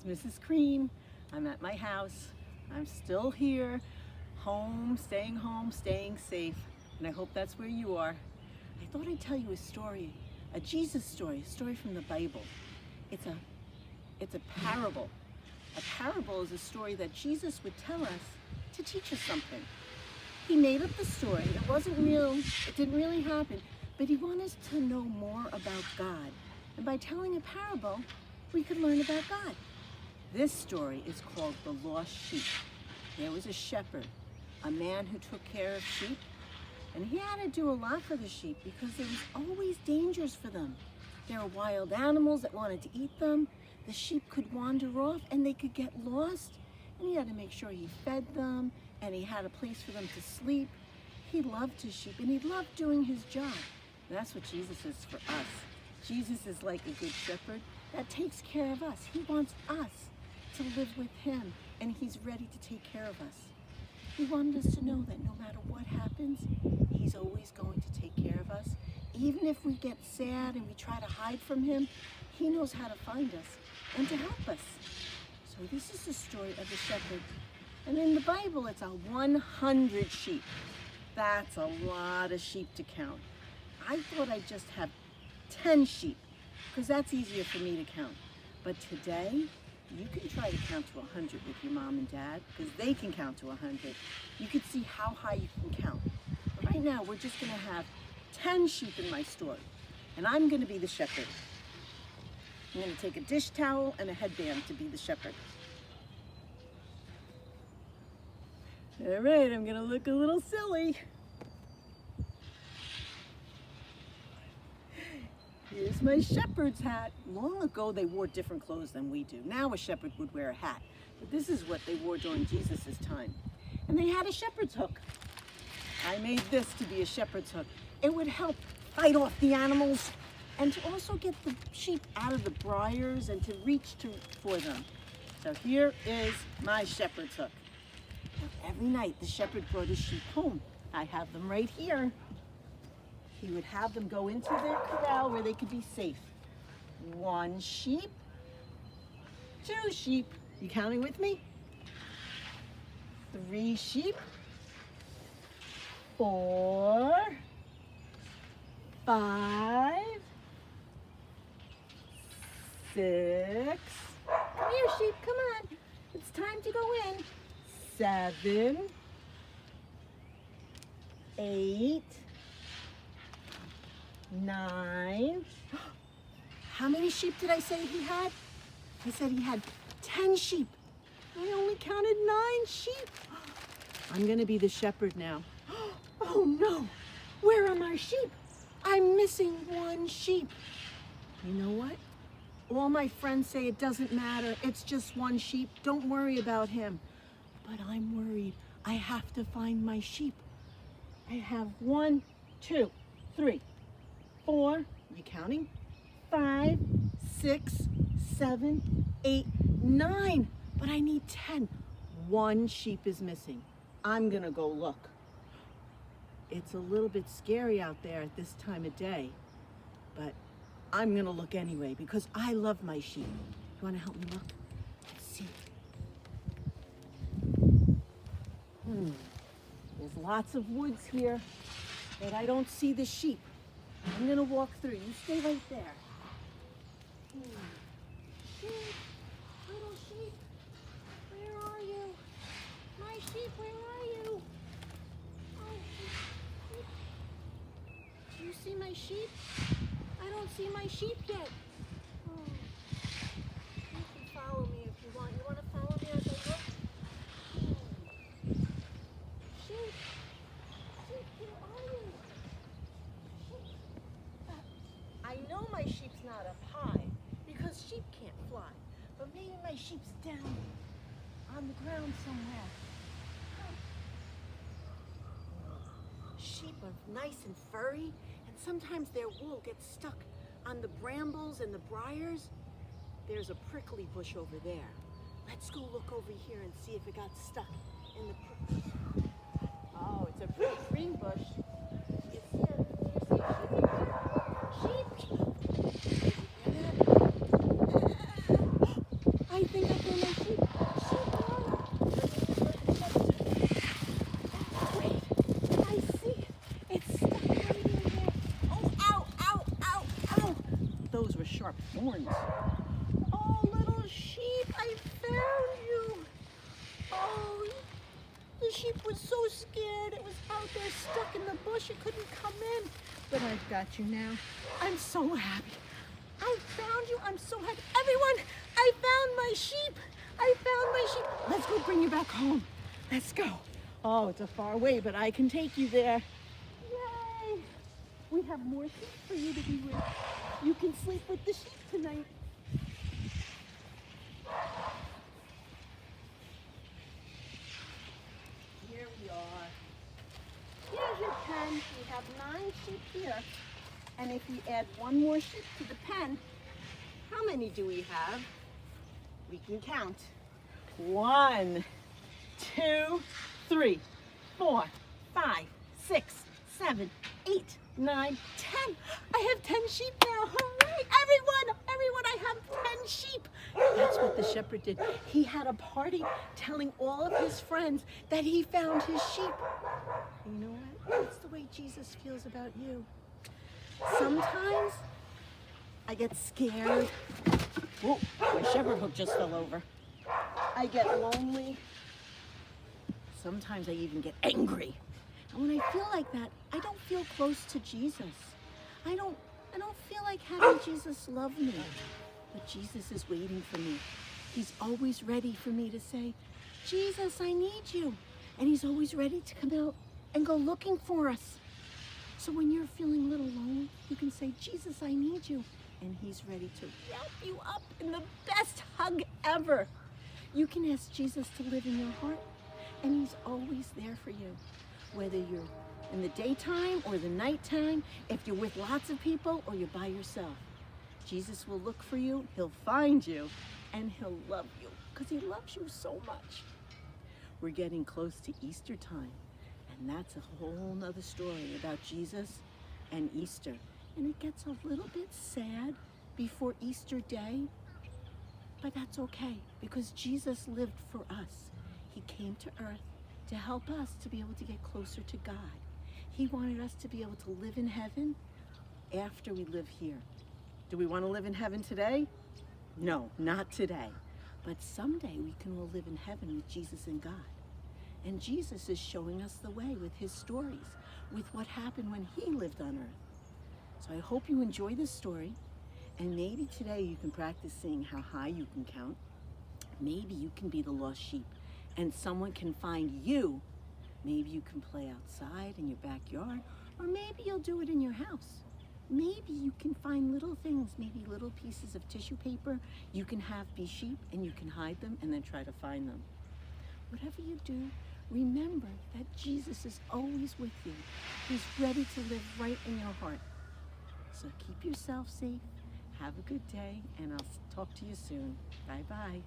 Mrs. Cream. I'm at my house. I'm still here, home, staying safe, and I hope that's where you are. I thought I'd tell you a story, a Jesus story, a story from the Bible. It's a parable. A parable is a story that Jesus would tell us to teach us something. He made up the story. It wasn't real. It didn't really happen. But he wanted us to know more about God. And by telling a parable, we could learn about God. This story is called The Lost Sheep. There was a shepherd, a man who took care of sheep, and he had to do a lot for the sheep because there was always dangers for them. There were wild animals that wanted to eat them. The sheep could wander off and they could get lost. And he had to make sure he fed them and he had a place for them to sleep. He loved his sheep and he loved doing his job. And that's what Jesus is for us. Jesus is like a good shepherd that takes care of us. He wants us to live with him, and he's ready to take care of us. He wanted us to know that no matter what happens, he's always going to take care of us. Even if we get sad and we try to hide from him, he knows how to find us and to help us. So this is the story of the shepherd. And in the Bible, it's 100 sheep. That's a lot of sheep to count. I thought I'd just have 10 sheep, because that's easier for me to count. But today, you can try to count to 100 with your mom and dad, because they can count to 100. You can see how high you can count. But right now, we're just going to have 10 sheep in my story, and I'm going to be the shepherd. I'm going to take a dish towel and a headband to be the shepherd. All right, I'm going to look a little silly. Here's my shepherd's hat. Long ago, they wore different clothes than we do. Now a shepherd would wear a hat, but this is what they wore during Jesus' time. And they had a shepherd's hook. I made this to be a shepherd's hook. It would help fight off the animals and to also get the sheep out of the briars and to reach for them. So here is my shepherd's hook. Every night, the shepherd brought his sheep home. I have them right here. He would have them go into their corral where they could be safe. 1 sheep, 2 sheep. You counting with me? 3 sheep, 4, 5, 6. Come here, sheep, come on. It's time to go in. 7, 8, 9. How many sheep did I say he had? I said he had 10 sheep. I only counted 9 sheep. I'm gonna be the shepherd now. Oh no, where are my sheep? I'm missing 1 sheep. You know what? All my friends say it doesn't matter. It's just 1 sheep. Don't worry about him. But I'm worried. I have to find my sheep. I have 1, 2, 3, 4, you counting? 5, 6, 7, 8, 9. But I need 10. 1 sheep is missing. I'm gonna go look. It's a little bit scary out there at this time of day, but I'm gonna look anyway because I love my sheep. You wanna help me look? Let's see. There's lots of woods here, but I don't see the sheep. I'm gonna walk through. You stay right there. Sheep, little sheep, where are you? My sheep, where are you? Oh, sheep. Do you see my sheep? I don't see my sheep yet. Oh. You can follow me if you want. You want to follow me as I look? Sheep, sheep, where are you? I know my sheep's not up high because sheep can't fly, but maybe my sheep's down on the ground somewhere. Sheep are nice and furry, and sometimes their wool gets stuck on the brambles and the briars. There's a prickly bush over there. Let's go look over here and see if it got stuck in the prickly. Oh, it's a pretty green bush. You see a sheep? Sheep! I think I sheep was so scared. It was out there stuck in the bush. It couldn't come in. But I've got you now. I'm so happy. I found you. I'm so happy. Everyone, I found my sheep. I found my sheep. Let's go bring you back home. Let's go. Oh, it's a far way, but I can take you there. Yay! We have more sheep for you to be with. You can sleep with the sheep tonight. Here we are. Here's your pen. We have 9 sheep here. And if we add 1 more sheep to the pen, how many do we have? We can count. 1, 2, 3, 4, 5, 6, 7, 8, 9, 10. I have 10 sheep now. Hooray! Everyone, I have 10 sheep. That's what the shepherd did. He had a party telling all of his friends that he found his sheep. And you know what? That's the way Jesus feels about you. Sometimes I get scared. Whoa, my shepherd hook just fell over. I get lonely. Sometimes I even get angry. And when I feel like that, I don't feel close to Jesus. I don't feel like having Jesus love me. But Jesus is waiting for me. He's always ready for me to say, Jesus, I need you. And he's always ready to come out and go looking for us. So when you're feeling a little alone, you can say, Jesus, I need you. And he's ready to wrap you up in the best hug ever. You can ask Jesus to live in your heart, and he's always there for you. Whether you're in the daytime or the nighttime, if you're with lots of people or you're by yourself, Jesus will look for you, he'll find you, and he'll love you because he loves you so much. We're getting close to Easter time, and that's a whole nother story about Jesus and Easter. And it gets a little bit sad before Easter Day, but that's okay because Jesus lived for us. He came to earth to help us to be able to get closer to God. He wanted us to be able to live in heaven after we live here. Do we want to live in heaven today? No, not today. But someday we can all live in heaven with Jesus and God. And Jesus is showing us the way with his stories, with what happened when he lived on earth. So I hope you enjoy this story, and maybe today you can practice seeing how high you can count. Maybe you can be the lost sheep, and someone can find you. Maybe you can play outside in your backyard, or maybe you'll do it in your house. Maybe you can find little things, maybe little pieces of tissue paper. You can have be sheep, and you can hide them, and then try to find them. Whatever you do, remember that Jesus is always with you. He's ready to live right in your heart. So keep yourself safe, have a good day, and I'll talk to you soon. Bye-bye.